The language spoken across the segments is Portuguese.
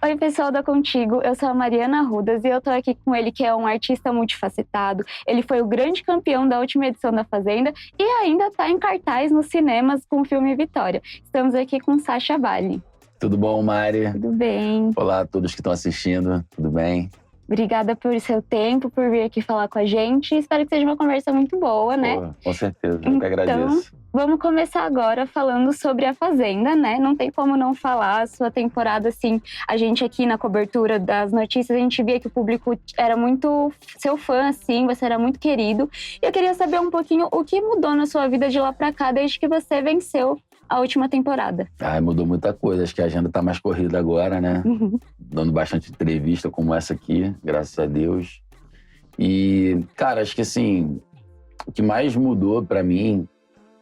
Oi, pessoal da Contigo, eu sou a Mariana Arrudas e eu tô aqui com ele, que é um artista multifacetado. Ele foi o grande campeão da última edição da Fazenda e ainda tá em cartaz nos cinemas com o filme Vitória. Estamos aqui com Sacha Bali. Tudo bom, Mari? Tudo bem. Olá a todos que estão assistindo, tudo bem? Obrigada por seu tempo, por vir aqui falar com a gente. Espero que seja uma conversa muito boa, né? Pô, com certeza, eu que agradeço. Vamos começar agora falando sobre a Fazenda, né? Não tem como não falar. A sua temporada, assim, a gente aqui na cobertura das notícias, a gente via que o público era muito seu fã, assim, você era muito querido. E eu queria saber um pouquinho o que mudou na sua vida de lá pra cá, desde que você venceu a última temporada. Mudou muita coisa. Acho que a agenda tá mais corrida agora, né? Dando bastante entrevista como essa aqui, graças a Deus. E, cara, acho que assim, o que mais mudou pra mim,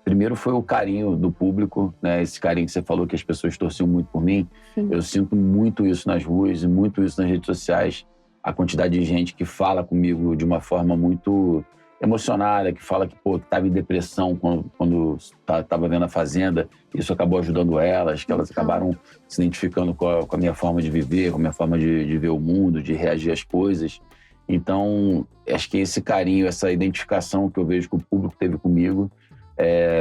primeiro foi o carinho do público, né? Esse carinho que você falou, que as pessoas torciam muito por mim. Sim. Eu sinto muito isso nas ruas e muito isso nas redes sociais. A quantidade de gente que fala comigo de uma forma muito emocionada, que fala que, que tava em depressão quando tava vendo a Fazenda. Isso acabou ajudando elas, que elas acabaram se identificando com a minha forma de viver, com a minha forma de ver o mundo, de reagir às coisas. Então, acho que esse carinho, essa identificação que eu vejo que o público teve comigo,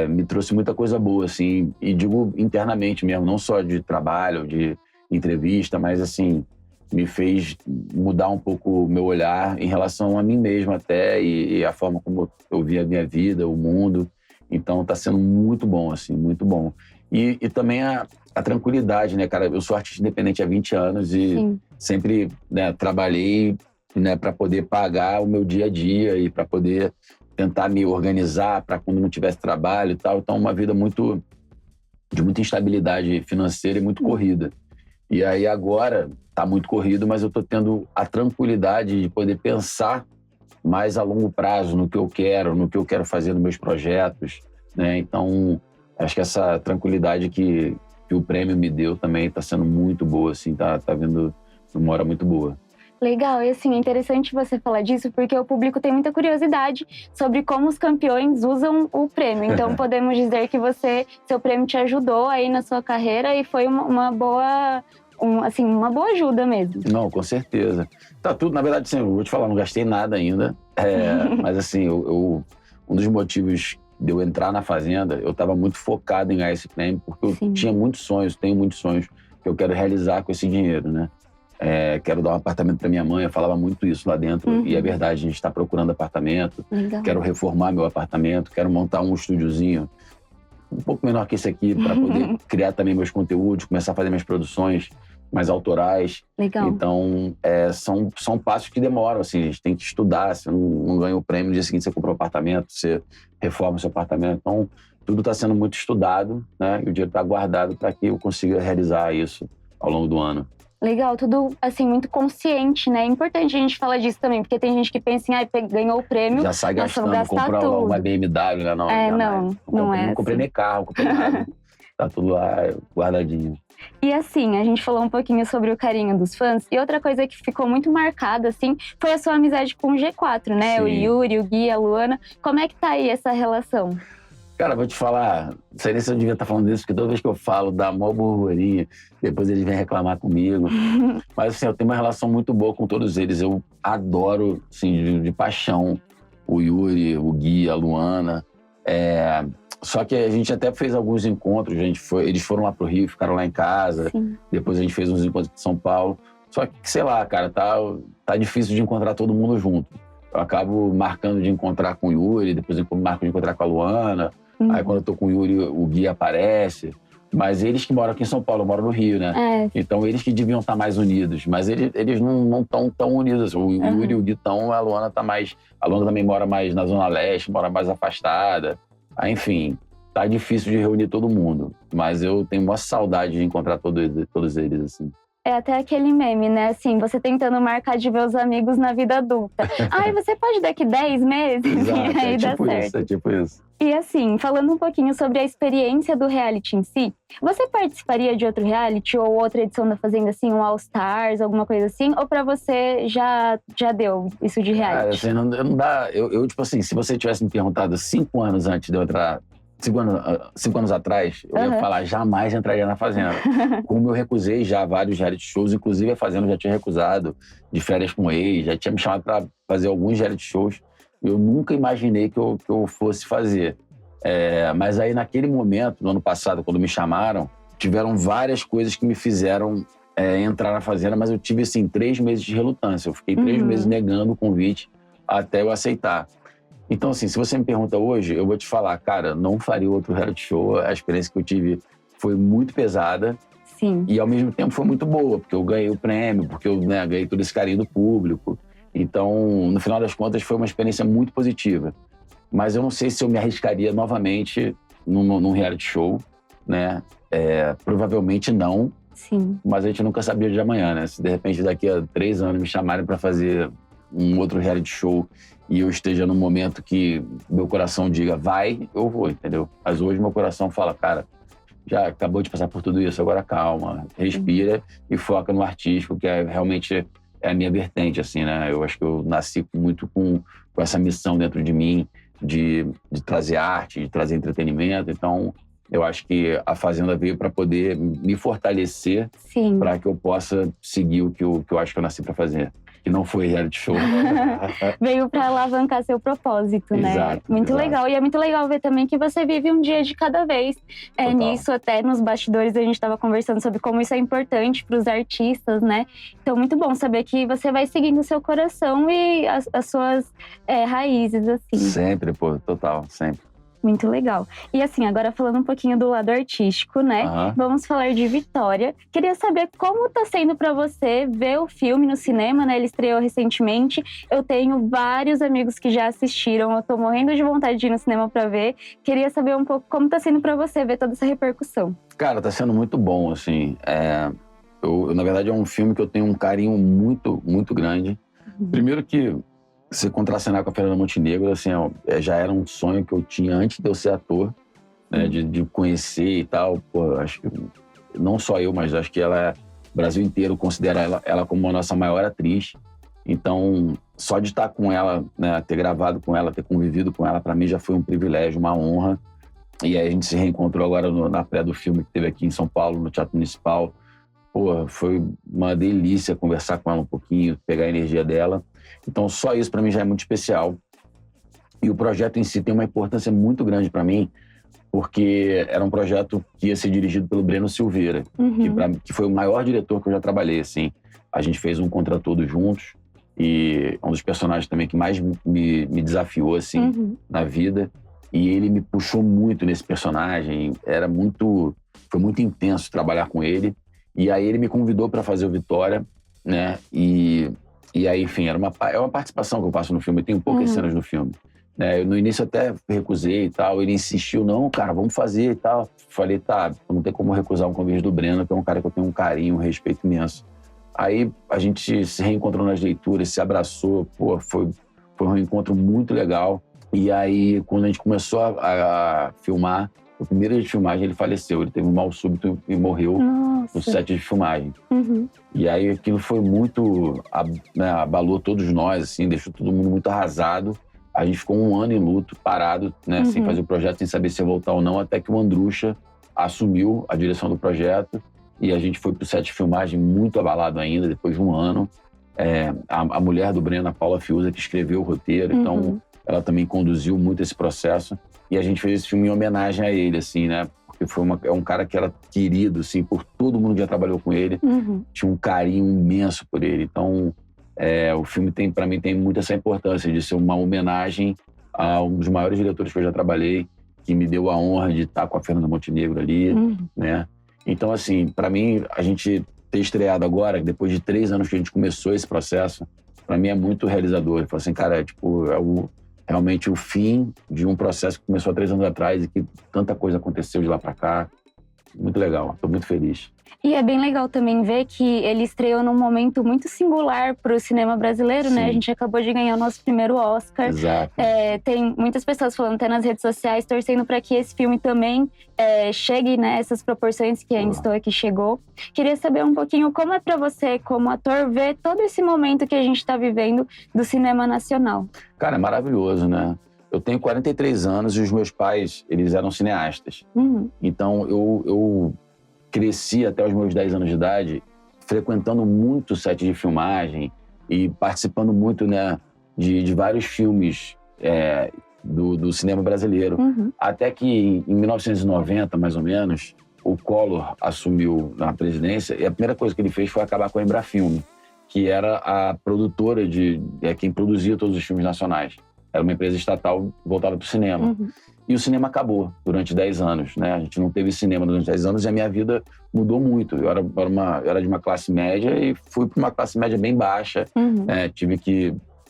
me trouxe muita coisa boa, assim, e digo internamente mesmo, não só de trabalho, de entrevista, mas, assim, me fez mudar um pouco o meu olhar em relação a mim mesmo até, e a forma como eu vi a minha vida, o mundo. Então, tá sendo muito bom, assim, muito bom. E também a tranquilidade, né, cara? Eu sou artista independente há 20 anos e Sim. sempre, né, trabalhei, né, para poder pagar o meu dia a dia e para poder tentar me organizar para quando não tivesse trabalho e tal. Então, uma vida de muita instabilidade financeira e muito corrida. E aí agora tá muito corrido, mas eu tô tendo a tranquilidade de poder pensar mais a longo prazo no que eu quero fazer nos meus projetos, né? Então, acho que essa tranquilidade que o prêmio me deu também tá sendo muito boa, assim, tá vindo uma hora muito boa. Legal, e assim, é interessante você falar disso, porque o público tem muita curiosidade sobre como os campeões usam o prêmio. Então, podemos dizer que seu prêmio te ajudou aí na sua carreira e foi uma boa ajuda mesmo. Não, com certeza. Tá tudo, na verdade, assim, eu vou te falar, não gastei nada ainda. Mas assim, um dos motivos de eu entrar na Fazenda, eu estava muito focado em ganhar esse prêmio, porque eu Sim. tenho muitos sonhos que eu quero realizar com esse dinheiro, né? Quero dar um apartamento para minha mãe, eu falava muito isso lá dentro, e é verdade, a gente está procurando apartamento. Legal. Quero reformar meu apartamento, quero montar um estúdiozinho um pouco menor que esse aqui, para poder criar também meus conteúdos, começar a fazer minhas produções mais autorais. Legal. Então, são passos que demoram, assim, a gente tem que estudar, você não ganha o prêmio, no dia seguinte você compra um apartamento, você reforma o seu apartamento. Então, tudo está sendo muito estudado, né? E o dinheiro está guardado para que eu consiga realizar isso ao longo do ano. Legal, tudo assim, muito consciente, né? É importante a gente falar disso também, porque tem gente que pensa em, ganhou o prêmio, já sai gastando, gastar compra tudo. uma BMW, né? Não é Não comprei nem carro, não comprei nada. Tá tudo lá guardadinho. E assim, a gente falou um pouquinho sobre o carinho dos fãs, e outra coisa que ficou muito marcada, assim, foi a sua amizade com o G4, né? Sim. O Yuri, o Gui, a Luana. Como é que tá aí essa relação? Cara, vou te falar, não sei nem se eu devia estar falando disso, porque toda vez que eu falo, dá mó burburinho, depois eles vêm reclamar comigo. Mas assim, eu tenho uma relação muito boa com todos eles. Eu adoro, assim, de paixão, o Yuri, o Gui, a Luana. Só que a gente até fez alguns encontros, eles foram lá pro Rio, ficaram lá em casa. Sim. Depois a gente fez uns encontros em São Paulo. Só que, sei lá, cara, tá difícil de encontrar todo mundo junto. Eu acabo marcando de encontrar com o Yuri, depois eu marco de encontrar com a Luana. Aí quando eu tô com o Yuri, o Gui aparece. Mas eles que moram aqui em São Paulo, eu moro no Rio, né? Então eles que deviam estar mais unidos. Mas eles não estão tão unidos. O Yuri e o Gui estão, a Luana tá mais... A Luana também mora mais na Zona Leste, mora mais afastada. Enfim, tá difícil de reunir todo mundo. Mas eu tenho uma saudade de encontrar todos eles, assim. É até aquele meme, né? Assim, você tentando marcar de ver os amigos na vida adulta. Você pode daqui 10 meses? Exato, E aí dá certo. É tipo isso. E assim, falando um pouquinho sobre a experiência do reality em si, você participaria de outro reality ou outra edição da Fazenda, assim, um All Stars, alguma coisa assim? Ou pra você já deu isso de reality? Cara, assim, não dá... Eu, tipo assim, se você tivesse me perguntado 5 anos antes de eu entrar 5 anos atrás, eu ia falar, jamais entraria na Fazenda. Como eu recusei já vários reality shows, inclusive a Fazenda eu já tinha recusado, de Férias com Ex, já tinha me chamado para fazer alguns reality shows. Eu nunca imaginei que eu fosse fazer. Mas aí, naquele momento, no ano passado, quando me chamaram, tiveram várias coisas que me fizeram entrar na Fazenda, mas eu tive, assim, 3 meses de relutância. Eu fiquei 3 meses negando o convite até eu aceitar. Então, assim, se você me pergunta hoje, eu vou te falar, cara, não faria outro reality show. A experiência que eu tive foi muito pesada. Sim. E, ao mesmo tempo, foi muito boa, porque eu ganhei o prêmio, porque eu ganhei todo esse carinho do público. Então, no final das contas, foi uma experiência muito positiva. Mas eu não sei se eu me arriscaria novamente num reality show, né? Provavelmente não. Sim. Mas a gente nunca sabia de amanhã, né? Se, de repente, daqui a 3 anos me chamarem para fazer um outro reality show e eu esteja num momento que meu coração diga, vai, eu vou, entendeu? Mas hoje meu coração fala, cara, já acabou de passar por tudo isso, agora calma, respira e foca no artístico, que realmente é a minha vertente, assim, né? Eu acho que eu nasci muito com essa missão dentro de mim de trazer arte, de trazer entretenimento. Então, eu acho que a Fazenda veio para poder me fortalecer para que eu possa seguir o que eu acho que eu nasci para fazer. Que não foi reality show. Veio para alavancar seu propósito, né? Exato, muito legal. E é muito legal ver também que você vive um dia de cada vez. Nisso, até nos bastidores, a gente estava conversando sobre como isso é importante para os artistas, né? Então, muito bom saber que você vai seguindo o seu coração e as suas raízes, assim. Sempre, pô, total, sempre. Muito legal. E assim, agora falando um pouquinho do lado artístico, né? Vamos falar de Vitória. Queria saber como tá sendo pra você ver o filme no cinema, né? Ele estreou recentemente. Eu tenho vários amigos que já assistiram. Eu tô morrendo de vontade de ir no cinema pra ver. Queria saber um pouco como tá sendo pra você ver toda essa repercussão. Cara, tá sendo muito bom, assim. Na verdade, é um filme que eu tenho um carinho muito, muito grande. Primeiro que se contracenar com a Fernanda Montenegro, assim, já era um sonho que eu tinha antes de eu ser ator, né, de conhecer e tal. Pô, acho que não só eu, mas acho que o Brasil inteiro considera ela como a nossa maior atriz. Então, só de estar com ela, né, ter gravado com ela, ter convivido com ela, para mim já foi um privilégio, uma honra. E aí a gente se reencontrou agora na pré do filme que teve aqui em São Paulo, no Teatro Municipal. Pô, foi uma delícia conversar com ela um pouquinho, pegar a energia dela. Então, só isso para mim já é muito especial. E o projeto em si tem uma importância muito grande para mim, porque era um projeto que ia ser dirigido pelo Breno Silveira, que foi o maior diretor que eu já trabalhei, assim. A gente fez um Contra Todos juntos, e é um dos personagens também que mais me desafiou, assim, na vida. E ele me puxou muito nesse personagem. Foi muito intenso trabalhar com ele. E aí ele me convidou para fazer o Vitória, né? E aí, enfim, é uma participação que eu faço no filme. Eu tenho poucas cenas no filme, né? Eu, no início até recusei e tal. Ele insistiu, não, cara, vamos fazer e tal. Falei, tá, não tem como recusar um convite do Breno, que é um cara que eu tenho um carinho, um respeito imenso. Aí a gente se reencontrou nas leituras, se abraçou. Pô, foi um encontro muito legal. E aí, quando a gente começou a filmar, o primeiro dia de filmagem ele faleceu. Ele teve um mal súbito e morreu no set de filmagem. E aí aquilo foi muito... abalou todos nós, assim, deixou todo mundo muito arrasado. A gente ficou 1 ano em luto, parado, né, sem fazer o projeto, sem saber se ia voltar ou não, até que o Andrucha assumiu a direção do projeto e a gente foi pro set de filmagem muito abalado ainda, depois de 1 ano. A mulher do Breno, a Paula Fiuza, que escreveu o roteiro, então ela também conduziu muito esse processo. E a gente fez esse filme em homenagem a ele, assim, né? Porque é um cara que era querido, assim, por todo mundo que já trabalhou com ele. Tinha um carinho imenso por ele. Então, o filme para mim tem muito essa importância de ser uma homenagem a um dos maiores diretores que eu já trabalhei, que me deu a honra de estar com a Fernanda Montenegro ali, né? Então, assim, para mim, a gente ter estreado agora, depois de 3 anos que a gente começou esse processo, para mim é muito realizador. Eu falo assim, cara, realmente o fim de um processo que começou há 3 anos atrás e que tanta coisa aconteceu de lá para cá. Muito legal, estou muito feliz. E é bem legal também ver que ele estreou num momento muito singular para o cinema brasileiro, né? A gente acabou de ganhar o nosso primeiro Oscar. Exato. Tem muitas pessoas falando até nas redes sociais, torcendo para que esse filme também chegue nessas proporções que ainda estou aqui chegou. Queria saber um pouquinho como é para você, como ator, ver todo esse momento que a gente está vivendo do cinema nacional. Cara, é maravilhoso, né? Eu tenho 43 anos e os meus pais, eles eram cineastas. Então, eu cresci até os meus 10 anos de idade frequentando muito set de filmagem e participando muito, né, de vários filmes do cinema brasileiro. Até que em 1990, mais ou menos, o Collor assumiu na presidência e a primeira coisa que ele fez foi acabar com a Embrafilme, que era a produtora quem produzia todos os filmes nacionais. Era uma empresa estatal voltada para o cinema. E o cinema acabou durante 10 anos, né? A gente não teve cinema durante 10 anos e a minha vida mudou muito. Eu era de uma classe média e fui para uma classe média bem baixa.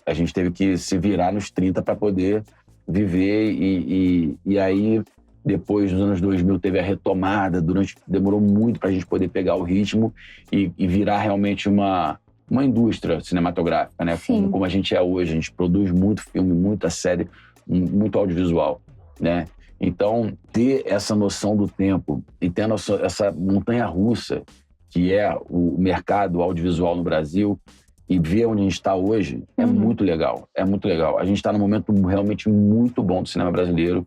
A gente teve que se virar nos 30 para poder viver e aí, depois dos anos 2000, teve a retomada. Demorou muito para a gente poder pegar o ritmo e virar realmente uma indústria cinematográfica, né? Como a gente é hoje. A gente produz muito filme, muita série, muito audiovisual, né? Então, ter essa noção do tempo e ter essa montanha-russa que é o mercado audiovisual no Brasil e ver onde a gente está hoje é muito legal. É muito legal. A gente está num momento realmente muito bom do cinema brasileiro.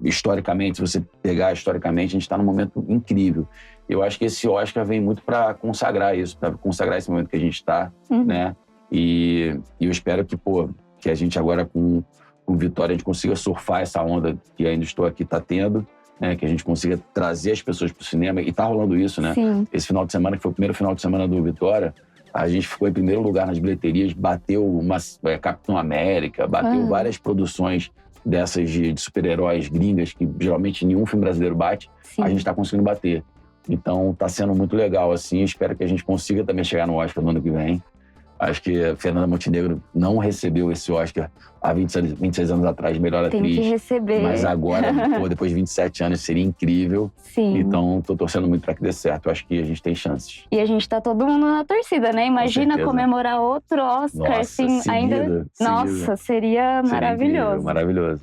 Historicamente, se você pegar historicamente, a gente está num momento incrível. Eu acho que esse Oscar vem muito para consagrar isso, para consagrar esse momento que a gente está, né? E eu espero que a gente agora com Vitória, a gente consiga surfar essa onda que ainda estou aqui tá tendo, né? Que a gente consiga trazer as pessoas para o cinema. E tá rolando isso, né? Esse final de semana, que foi o primeiro final de semana do Vitória, a gente ficou em primeiro lugar nas bilheterias, bateu Capitão América, bateu várias produções dessas de super-heróis gringas, que geralmente nenhum filme brasileiro bate. A gente tá conseguindo bater. Então tá sendo muito legal, assim. Espero que a gente consiga também chegar no Oscar no ano que vem. Acho que a Fernanda Montenegro não recebeu esse Oscar há 26 anos atrás, melhor atriz. Tem que receber. Mas agora, depois de 27 anos, seria incrível. Então, tô torcendo muito para que dê certo. Eu acho que a gente tem chances. E a gente tá todo mundo na torcida, né? Imagina comemorar outro Oscar, Nossa, assim, ainda. Nossa, seria maravilhoso. Incrível, maravilhoso.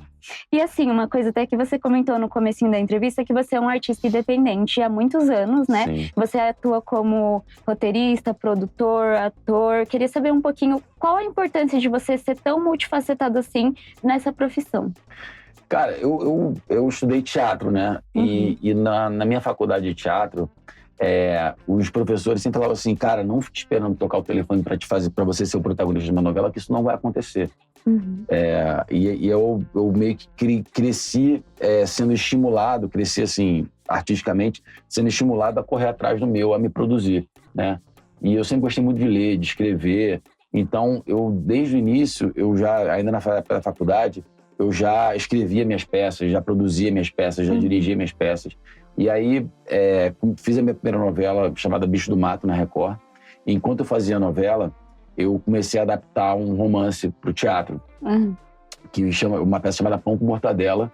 E assim, uma coisa até que você comentou no comecinho da entrevista, que você é um artista independente há muitos anos, né? Você atua como roteirista, produtor, ator. Queria saber um pouquinho qual a importância de você ser tão multifacetado assim nessa profissão. Cara, eu estudei teatro, né? E na minha faculdade de teatro, os professores sempre falavam assim, cara, não fique esperando tocar o telefone para você ser o protagonista de uma novela, que isso não vai acontecer. E eu meio que cresci sendo estimulado, cresci assim, artisticamente, sendo estimulado a correr atrás do meu, a me produzir, né? E eu sempre gostei muito de ler, de escrever. Então, desde o início, ainda na faculdade, eu já escrevia minhas peças, já produzia minhas peças, já dirigia minhas peças. E aí, fiz a minha primeira novela, chamada Bicho do Mato, na Record. E enquanto eu fazia a novela, eu comecei a adaptar um romance para o teatro, que chama uma peça chamada Pão com Mortadela,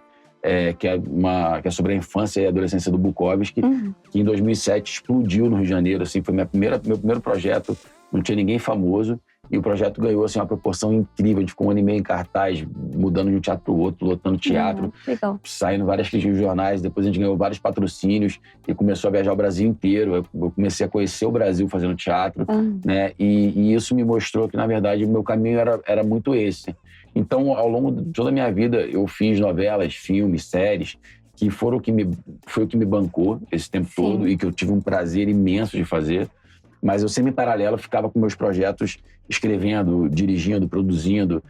que é sobre a infância e a adolescência do Bukowski, que em 2007 explodiu no Rio de Janeiro. Assim, foi meu primeiro projeto, não tinha ninguém famoso, e o projeto ganhou assim, uma proporção incrível. A gente ficou um ano e meio em cartaz, mudando de um teatro para o outro, lotando teatro, saindo várias críticas de jornais. Depois a gente ganhou vários patrocínios e começou a viajar o Brasil inteiro. Eu comecei a conhecer o Brasil fazendo teatro, né? E isso me mostrou que, na verdade, o meu caminho era muito esse. Então, ao longo de toda a minha vida, eu fiz novelas, filmes, séries, que foi o que me bancou esse tempo todo e que eu tive um prazer imenso de fazer. Mas eu sempre, em paralelo, ficava com meus projetos, escrevendo, dirigindo, produzindo,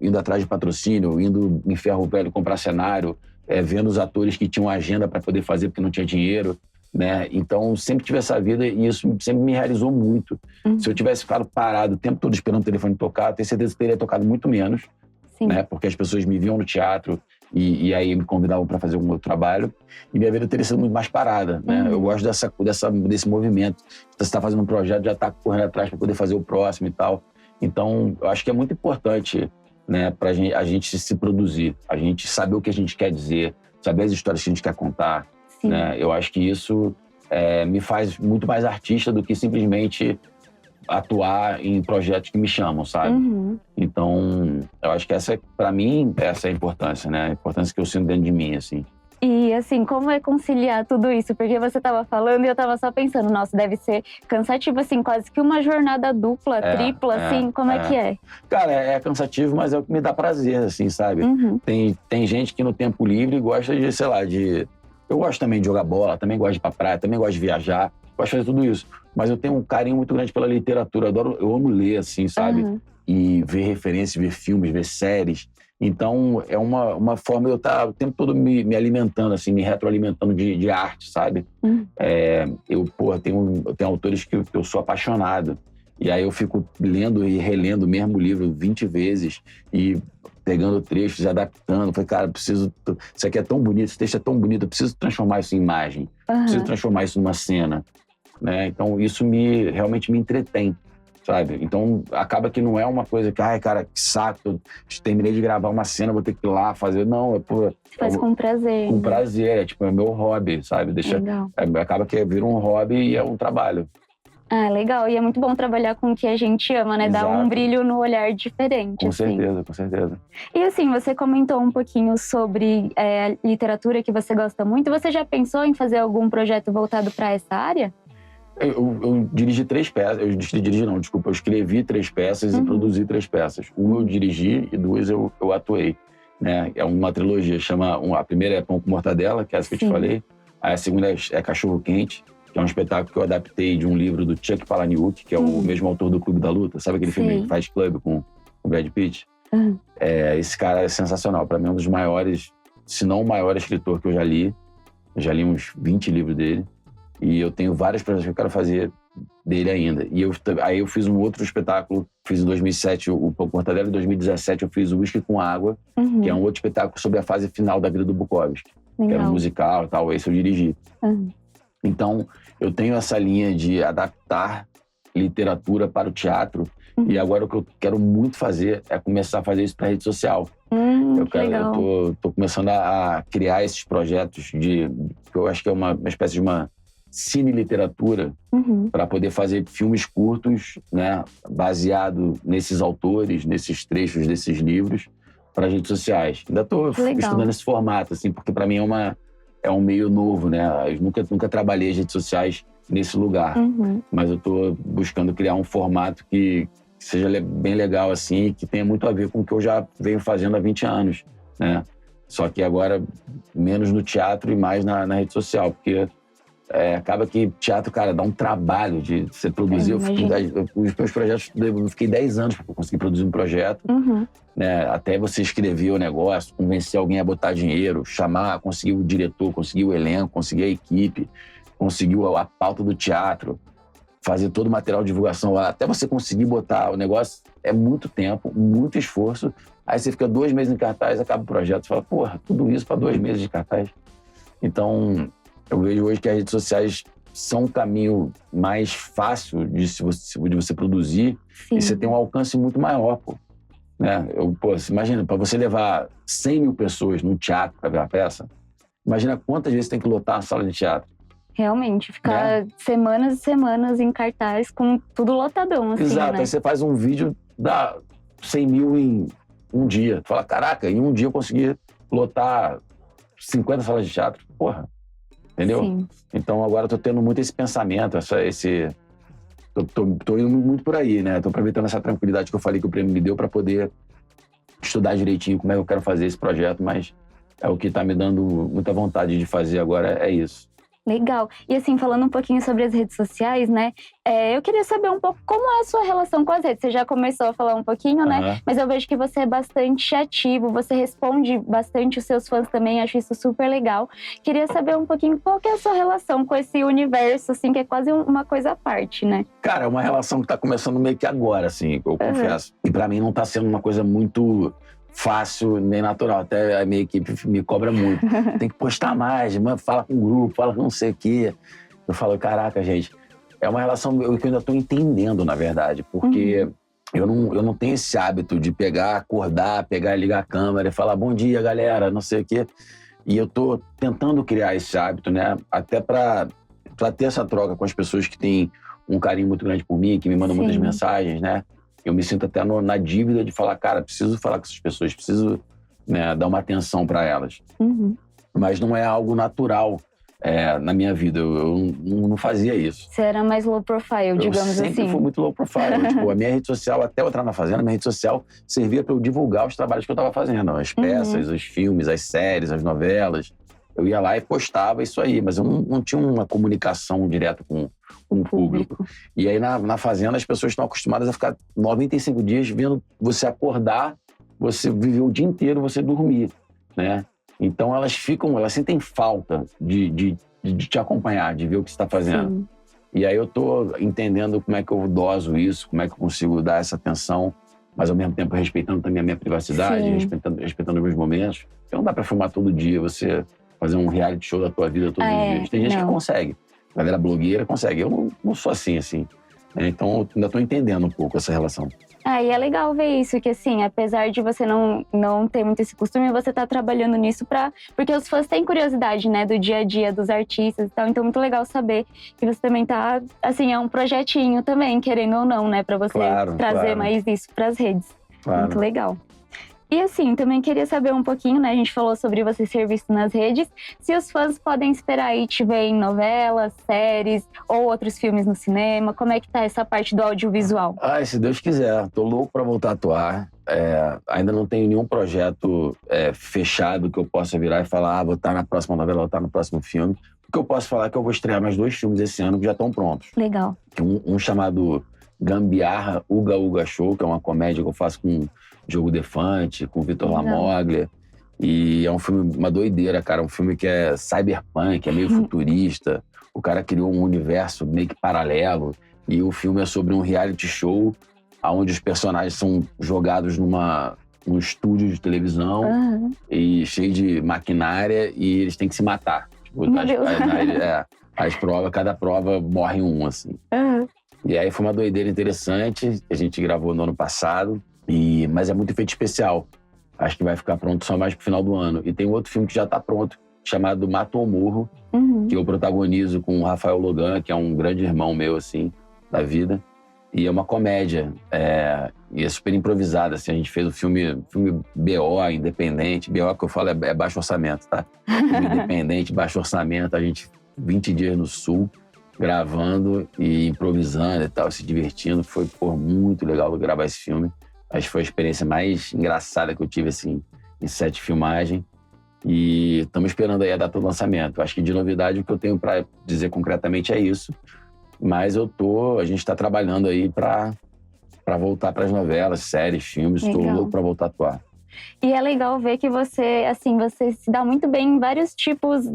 indo atrás de patrocínio, indo em ferro velho comprar cenário, vendo os atores que tinham agenda para poder fazer porque não tinha dinheiro, né? Então, sempre tive essa vida e isso sempre me realizou muito. Se eu tivesse ficado parado o tempo todo esperando o telefone tocar, tenho certeza que teria tocado muito menos, né? Porque as pessoas me viam no teatro e aí me convidavam para fazer algum outro trabalho e minha vida teria sido muito mais parada, né? Eu gosto desse movimento. Você está fazendo um projeto, já está correndo atrás para poder fazer o próximo e tal. Então, eu acho que é muito importante, né, para a gente se produzir, a gente saber o que a gente quer dizer, saber as histórias que a gente quer contar, né? Eu acho que isso me faz muito mais artista do que simplesmente atuar em projetos que me chamam, sabe? Então, eu acho que para mim, essa é a importância, né? A importância que eu sinto dentro de mim, assim. E assim, como é conciliar tudo isso? Porque você estava falando e eu estava só pensando, nossa, deve ser cansativo, assim, quase que uma jornada dupla, tripla, assim, como é que é? Cara, é cansativo, mas é o que me dá prazer, assim, sabe? Uhum. Tem gente que no tempo livre gosta de, sei lá, Eu gosto também de jogar bola, também gosto de ir pra praia, também gosto de viajar, gosto de fazer tudo isso. Mas eu tenho um carinho muito grande pela literatura, eu amo ler, assim, sabe? Uhum. E ver referências, ver filmes, ver séries. Então, é uma forma de eu estar o tempo todo me alimentando, assim, me retroalimentando de arte, sabe? Uhum. Eu tenho autores que eu sou apaixonado. E aí eu fico lendo e relendo o mesmo livro 20 vezes e pegando trechos e adaptando. Falei, cara, isso aqui é tão bonito, esse texto é tão bonito, eu preciso transformar isso em imagem. Preciso transformar isso numa cena, né? Então, isso realmente me entretém. Sabe? Então, acaba que não é uma coisa que, ai, cara, que saco, eu terminei de gravar uma cena, vou ter que ir lá fazer. Não, Faz com prazer. Com né? prazer, é meu hobby, sabe? Acaba que vira um hobby e é um trabalho. Ah, legal. E é muito bom trabalhar com o que a gente ama, né? Exato. Dá um brilho no olhar diferente. Com assim. certeza, com certeza. E assim, você comentou um pouquinho sobre a literatura que você gosta muito. Você já pensou em fazer algum projeto voltado para essa área? Eu dirigi 3 peças. Eu escrevi 3 peças e produzi 3 peças. Uma eu dirigi e 2 eu atuei. Né? É uma trilogia. A primeira é Pão com Mortadela, que é essa que eu te falei. Aí a segunda é Cachorro Quente, que é um espetáculo que eu adaptei de um livro do Chuck Palahniuk, que é o mesmo autor do Clube da Luta. Sabe aquele filme Fight Club com o Brad Pitt? Esse cara é sensacional. Para mim, é um dos maiores, se não o maior escritor que eu já li. Eu já li uns 20 livros dele. E eu tenho vários projetos que eu quero fazer dele ainda. E aí eu fiz um outro espetáculo, fiz em 2007 o Pão com Mortadela, em 2017 eu fiz o Whisky com Água, que é um outro espetáculo sobre a fase final da vida do Bukowski. Que era um musical e tal, esse eu dirigi. Então, eu tenho essa linha de adaptar literatura para o teatro, e agora o que eu quero muito fazer é começar a fazer isso para rede social. Eu tô começando a criar esses projetos que eu acho que é uma espécie de uma cine-literatura para poder fazer filmes curtos, né, baseado nesses autores, nesses trechos desses livros, para as redes sociais. Ainda estou estudando esse formato, assim, porque para mim é um meio novo, né? Eu nunca trabalhei as redes sociais nesse lugar, mas eu estou buscando criar um formato que seja bem legal, assim, que tenha muito a ver com o que eu já venho fazendo há 20 anos, né? Só que agora menos no teatro e mais na rede social, porque acaba que teatro, cara, dá um trabalho de você produzir. Os meus projetos, eu fiquei 10 anos para conseguir produzir um projeto, né? Até você escrever o negócio, convencer alguém a botar dinheiro, conseguir o diretor, conseguir o elenco, conseguir a equipe, conseguir a pauta do teatro, fazer todo o material de divulgação lá, até você conseguir botar o negócio, é muito tempo, muito esforço. Aí você fica 2 meses em cartaz, acaba o projeto, você fala, porra, tudo isso para 2 meses de cartaz. Então, eu vejo hoje que as redes sociais são um caminho mais fácil de você produzir. E você tem um alcance muito maior, pô. Né? Imagina, para você levar 100 mil pessoas num teatro para ver a peça, imagina quantas vezes tem que lotar a sala de teatro. Realmente, ficar semanas e semanas em cartaz com tudo lotadão, assim, Exato, né? aí você faz um vídeo, dá 100 mil em um dia. Tu fala, caraca, em um dia eu consegui lotar 50 salas de teatro. Porra, entendeu? Sim. Então agora eu tô tendo muito esse pensamento, tô indo muito por aí, né? Tô aproveitando essa tranquilidade que eu falei que o prêmio me deu para poder estudar direitinho como é que eu quero fazer esse projeto, mas é o que tá me dando muita vontade de fazer agora, é isso. Legal. E assim, falando um pouquinho sobre as redes sociais, né? Eu queria saber um pouco como é a sua relação com as redes. Você já começou a falar um pouquinho, né? Mas eu vejo que você é bastante ativo, você responde bastante os seus fãs também, acho isso super legal. Queria saber um pouquinho qual que é a sua relação com esse universo, assim, que é quase uma coisa à parte, né? Cara, é uma relação que tá começando meio que agora, assim, eu confesso. E pra mim não tá sendo uma coisa muito fácil nem natural, até a minha equipe me cobra muito. Tem que postar mais, fala com o grupo, fala com não sei o quê. Eu falo, caraca, gente, é uma relação que eu ainda estou entendendo, na verdade, porque eu não tenho esse hábito de acordar, ligar a câmera e falar bom dia, galera, não sei o quê. E eu tô tentando criar esse hábito, né, até para ter essa troca com as pessoas que têm um carinho muito grande por mim, que me mandam muitas mensagens, né. Eu me sinto até na dívida de falar, cara, preciso falar com essas pessoas, preciso, né, dar uma atenção para elas. mas não é algo natural na minha vida. Eu não fazia isso. Você era mais low profile, digamos assim? Eu sempre fui muito low profile. Tipo, a minha rede social, até eu entrar na Fazenda, a minha rede social servia para eu divulgar os trabalhos que eu estava fazendo. As peças, os filmes, as séries, as novelas. Eu ia lá e postava isso aí, mas eu não tinha uma comunicação direta com o público. E aí, na Fazenda, as pessoas estão acostumadas a ficar 95 dias vendo você acordar, você viver o dia inteiro, você dormir, né? Então, elas sentem falta de te acompanhar, de ver o que você está fazendo. Sim. E aí eu tô entendendo como é que eu doso isso, como é que eu consigo dar essa atenção, mas ao mesmo tempo respeitando também a minha privacidade, respeitando os meus momentos. Porque não dá para filmar todo dia, você fazer um reality show da tua vida todos os dias. Tem gente que consegue. A galera blogueira consegue. Eu não sou assim. Então, eu ainda tô entendendo um pouco essa relação. E é legal ver isso, que assim, apesar de você não ter muito esse costume, você tá trabalhando nisso porque os fãs têm curiosidade, né, do dia a dia dos artistas e tal. Então, muito legal saber que você também tá, assim, é um projetinho também, querendo ou não, né, pra você trazer mais isso pras redes. Muito legal. E assim, também queria saber um pouquinho, né? A gente falou sobre você ser visto nas redes. Se os fãs podem esperar aí te ver em novelas, séries ou outros filmes no cinema. Como é que tá essa parte do audiovisual? Se Deus quiser. Tô louco pra voltar a atuar. Ainda não tenho nenhum projeto fechado que eu possa virar e falar vou estar na próxima novela, vou estar no próximo filme. O que eu posso falar é que eu vou estrear mais 2 filmes esse ano que já estão prontos. Legal. Um chamado Gambiarra, Uga Uga Show, que é uma comédia que eu faço com Diogo Defante, com Vitor Lamoglia. E é um filme, uma doideira, cara. Um filme que é cyberpunk, é meio futurista. O cara criou um universo meio que paralelo. E o filme é sobre um reality show onde os personagens são jogados num estúdio de televisão e cheio de maquinária e eles têm que se matar. Tipo, cada prova morre um, assim. E aí foi uma doideira interessante. A gente gravou no ano passado. Mas é muito efeito especial. Acho que vai ficar pronto só mais pro final do ano. E tem outro filme que já tá pronto, chamado Mato ou Morro, que eu protagonizo com o Rafael Logan, que é um grande irmão meu, assim, da vida. E é uma comédia. E é super improvisada, assim. A gente fez o filme BO, independente. BO que eu falo é baixo orçamento, tá? Filme independente, baixo orçamento. A gente, 20 dias no Sul, gravando e improvisando e tal, se divertindo. Foi, muito legal gravar esse filme. Acho que foi a experiência mais engraçada que eu tive, assim, em set de filmagem. E estamos esperando aí a data do lançamento. Acho que de novidade o que eu tenho para dizer concretamente é isso. Mas a gente está trabalhando aí para voltar para as novelas, séries, filmes. Estou louco para voltar a atuar. E é legal ver que você se dá muito bem em vários tipos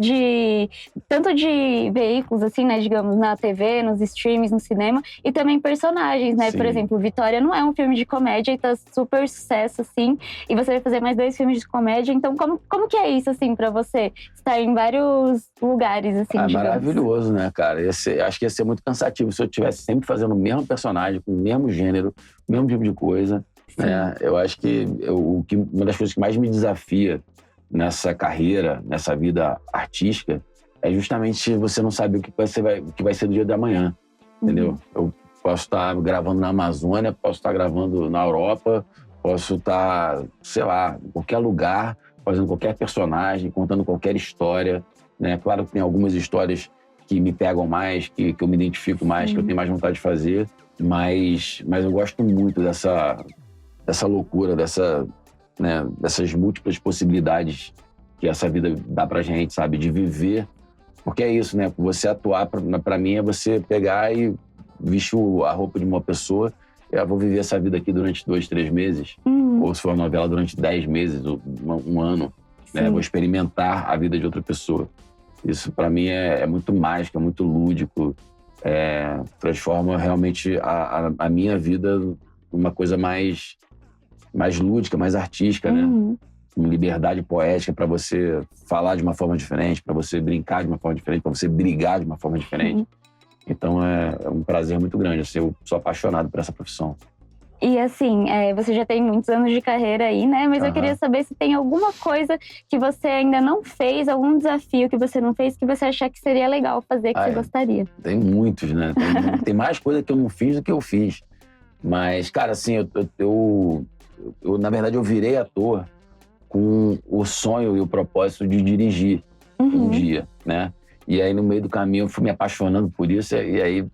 tanto de veículos, assim, né, digamos, na TV, nos streams, no cinema, e também personagens, né? Sim. Por exemplo, Vitória não é um filme de comédia e tá super sucesso, assim, e você vai fazer mais 2 filmes de comédia, então como que é isso, assim, pra você estar em vários lugares, assim, digamos? Maravilhoso, né, cara? Acho que ia ser muito cansativo se eu estivesse sempre fazendo o mesmo personagem, com o mesmo gênero, o mesmo tipo de coisa. Eu acho que uma das coisas que mais me desafia nessa carreira, nessa vida artística, é justamente você não saber o que vai ser do dia de amanhã, entendeu? Eu posso estar gravando na Amazônia, posso estar gravando na Europa, posso estar, sei lá, em qualquer lugar, fazendo qualquer personagem, contando qualquer história, né? Claro que tem algumas histórias que me pegam mais, que eu me identifico mais, que eu tenho mais vontade de fazer, mas eu gosto muito dessa loucura, dessas múltiplas possibilidades que essa vida dá pra gente, sabe? De viver. Porque é isso, né? Você atuar, pra mim, é você pegar e vestir a roupa de uma pessoa. Eu vou viver essa vida aqui durante 2, 3 meses. Ou se for uma novela, durante 10 meses, ou um ano. Né? Vou experimentar a vida de outra pessoa. Isso, pra mim, é muito mágico, é muito lúdico. Transforma realmente a minha vida numa coisa mais lúdica, mais artística, né? Uma liberdade poética para você falar de uma forma diferente, para você brincar de uma forma diferente, para você brigar de uma forma diferente. Então é um prazer muito grande. Assim, eu sou apaixonado por essa profissão. E assim, você já tem muitos anos de carreira aí, né? Mas eu queria saber se tem alguma coisa que você ainda não fez, algum desafio que você não fez, que você achar que seria legal fazer, que você gostaria. Tem muitos, né? Tem mais coisa que eu não fiz do que eu fiz. Mas, cara, assim, eu na verdade, eu virei ator com o sonho e o propósito de dirigir. um dia, né? E aí, no meio do caminho, eu fui me apaixonando por isso. E aí,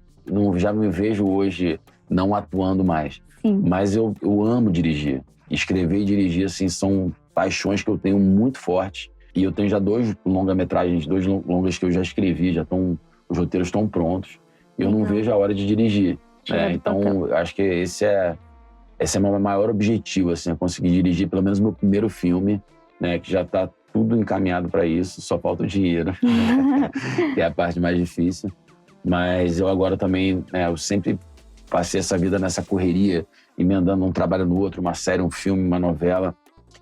já me vejo hoje não atuando mais. Sim. Mas eu amo dirigir. Escrever e dirigir, assim, são paixões que eu tenho muito fortes. E eu tenho já 2 longa-metragens, 2 longas que eu já escrevi, os roteiros estão prontos. E eu não vejo a hora de dirigir, né? Então, acho que esse é o meu maior objetivo, assim, é conseguir dirigir pelo menos o meu primeiro filme, né? Que já está tudo encaminhado para isso, só falta o dinheiro, que é a parte mais difícil. Mas eu agora também, né, eu sempre passei essa vida nessa correria, emendando um trabalho no outro, uma série, um filme, uma novela,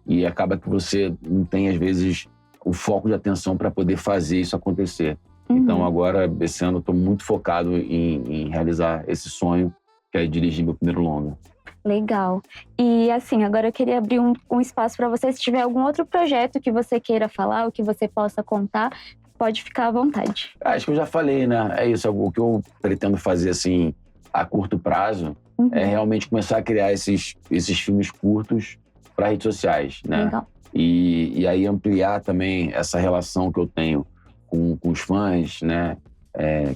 e acaba que você não tem, às vezes, o foco de atenção para poder fazer isso acontecer. Então, agora, esse ano, eu estou muito focado em realizar esse sonho, que é dirigir meu primeiro longa. Legal. E assim, agora eu queria abrir um espaço para você. Se tiver algum outro projeto que você queira falar, ou que você possa contar, pode ficar à vontade. Acho que eu já falei, né? É isso, o que eu pretendo fazer, assim, a curto prazo, é realmente começar a criar esses filmes curtos para redes sociais, né? Legal. E aí ampliar também essa relação que eu tenho com os fãs, né?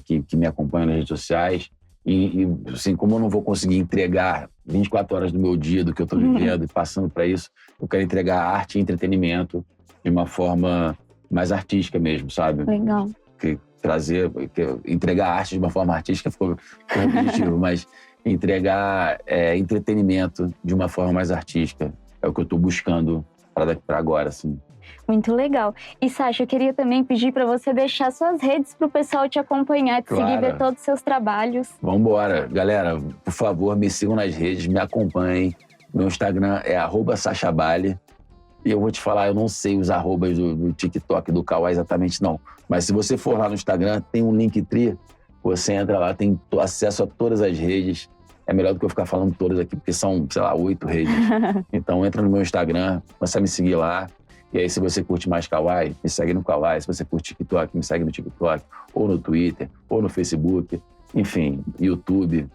Que me acompanham nas redes sociais. E assim, como eu não vou conseguir entregar 24 horas do meu dia, do que eu estou vivendo e passando para isso, eu quero entregar arte e entretenimento de uma forma mais artística mesmo, sabe? Legal. Entregar arte de uma forma artística ficou repetitivo, mas entregar entretenimento de uma forma mais artística é o que eu estou buscando para agora, assim. Muito legal. E, Sasha, eu queria também pedir para você deixar suas redes para o pessoal te acompanhar, te seguir, ver todos os seus trabalhos. Vambora. Galera, por favor, me sigam nas redes, me acompanhem. Meu Instagram é @sashabali. E eu vou te falar, eu não sei os arrobas do TikTok, do Kawaii exatamente não. Mas se você for lá no Instagram, tem um Linktree, você entra lá, tem acesso a todas as redes. É melhor do que eu ficar falando todas aqui, porque são, sei lá, 8 redes. Então entra no meu Instagram, começa a me seguir lá. E aí, se você curte mais Kawaii, me segue no Kawaii. Se você curte TikTok, me segue no TikTok. Ou no Twitter, ou no Facebook. Enfim, YouTube.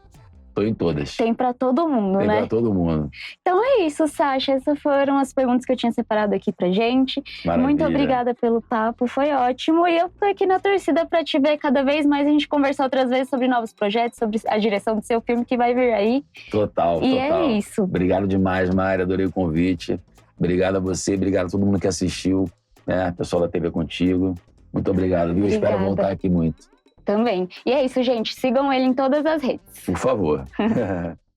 Tô em todas. Tem pra todo mundo, né? Tem pra todo mundo. Então é isso, Sasha. Essas foram as perguntas que eu tinha separado aqui pra gente. Maravilha. Muito obrigada pelo papo, foi ótimo. E eu tô aqui na torcida pra te ver cada vez mais, a gente conversar outras vezes sobre novos projetos, sobre a direção do seu filme que vai vir aí. Total. É isso. Obrigado demais, Mari. Adorei o convite. Obrigado a você, obrigado a todo mundo que assistiu, né? Pessoal da TV Contigo. Muito obrigado, viu? Obrigada. Espero voltar aqui muito. Também. E é isso, gente. Sigam ele em todas as redes. Por favor.